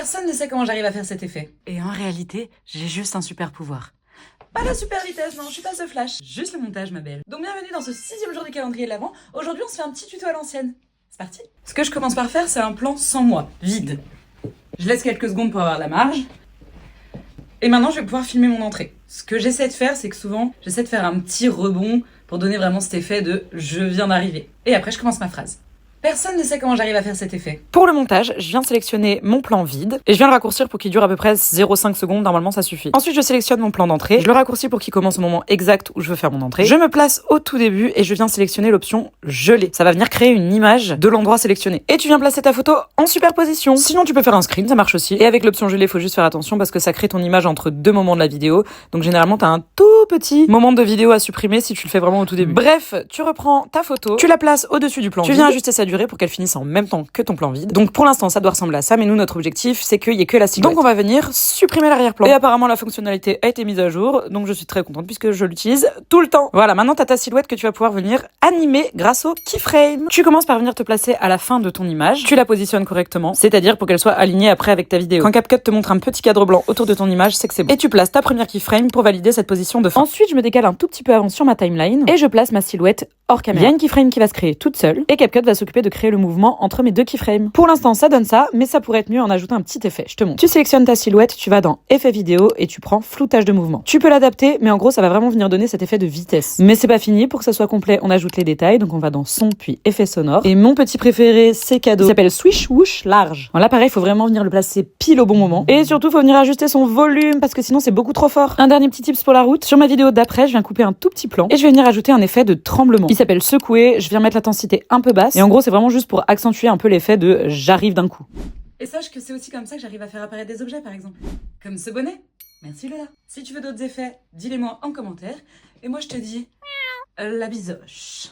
Personne ne sait comment j'arrive à faire cet effet. Et en réalité, j'ai juste un super pouvoir. Pas la super vitesse, non, je suis pas The Flash. Juste le montage, ma belle. Donc bienvenue dans ce 6e jour du calendrier de l'Avent. Aujourd'hui, on se fait un petit tuto à l'ancienne. C'est parti. Ce que je commence par faire, c'est un plan sans moi, vide. Je laisse quelques secondes pour avoir la marge. Et maintenant, je vais pouvoir filmer mon entrée. Ce que j'essaie de faire, c'est que souvent, j'essaie de faire un petit rebond pour donner vraiment cet effet de « je viens d'arriver ». Et après, je commence ma phrase. Personne ne sait comment j'arrive à faire cet effet. Pour le montage, je viens de sélectionner mon plan vide et je viens le raccourcir pour qu'il dure à peu près 0,5 secondes, normalement ça suffit. Ensuite, je sélectionne mon plan d'entrée, je le raccourcis pour qu'il commence au moment exact où je veux faire mon entrée. Je me place au tout début et je viens sélectionner l'option geler. Ça va venir créer une image de l'endroit sélectionné. Et tu viens placer ta photo en superposition. Sinon, tu peux faire un screen, ça marche aussi. Et avec l'option geler, faut juste faire attention parce que ça crée ton image entre deux moments de la vidéo. Donc généralement, t'as un tout petit moment de vidéo à supprimer si tu le fais vraiment au tout début. Bref, tu reprends ta photo, tu la places au-dessus du plan vide. Tu viens ajuster sa durée pour qu'elle finisse en même temps que ton plan vide. Donc pour l'instant, ça doit ressembler à ça, mais nous, notre objectif, c'est qu'il y ait que la silhouette. Donc on va venir supprimer l'arrière-plan. Et apparemment, la fonctionnalité a été mise à jour, donc je suis très contente puisque je l'utilise tout le temps. Voilà, maintenant t'as ta silhouette que tu vas pouvoir venir animer grâce au keyframe. Tu commences par venir te placer à la fin de ton image. Tu la positionnes correctement, c'est-à-dire pour qu'elle soit alignée après avec ta vidéo. Quand CapCut te montre un petit cadre blanc autour de ton image, c'est que c'est bon. Et tu places ta première keyframe pour valider cette position de fin. Ensuite, je me décale un tout petit peu avant sur ma timeline et je place ma silhouette hors caméra. Il y a une keyframe qui va se créer toute seule et CapCut va s'occuper de créer le mouvement entre mes deux keyframes. Pour l'instant, ça donne ça, mais ça pourrait être mieux en ajoutant un petit effet. Je te montre. Tu sélectionnes ta silhouette, tu vas dans effet vidéo et tu prends floutage de mouvement. Tu peux l'adapter, mais en gros, ça va vraiment venir donner cet effet de vitesse. Mais c'est pas fini. Pour que ça soit complet, on ajoute les détails. Donc on va dans son puis effet sonore. Et mon petit préféré, c'est cadeau. Il s'appelle Swish Whoosh Large. Bon, là, pareil, faut vraiment venir le placer pile au bon moment. Et surtout, faut venir ajuster son volume parce que sinon, c'est beaucoup trop fort. Un dernier petit tips pour la route. Sur ma vidéo d'après, je viens couper un tout petit plan et je vais venir ajouter un effet de tremblement. Il s'appelle secouer. Je viens mettre l'intensité un peu basse. Et en gros, c'est vraiment juste pour accentuer un peu l'effet de j'arrive d'un coup. Et sache que c'est aussi comme ça que j'arrive à faire apparaître des objets, par exemple. Comme ce bonnet. Merci Lola. Si tu veux d'autres effets, dis-les-moi en commentaire. Et moi, je te dis la bisoche.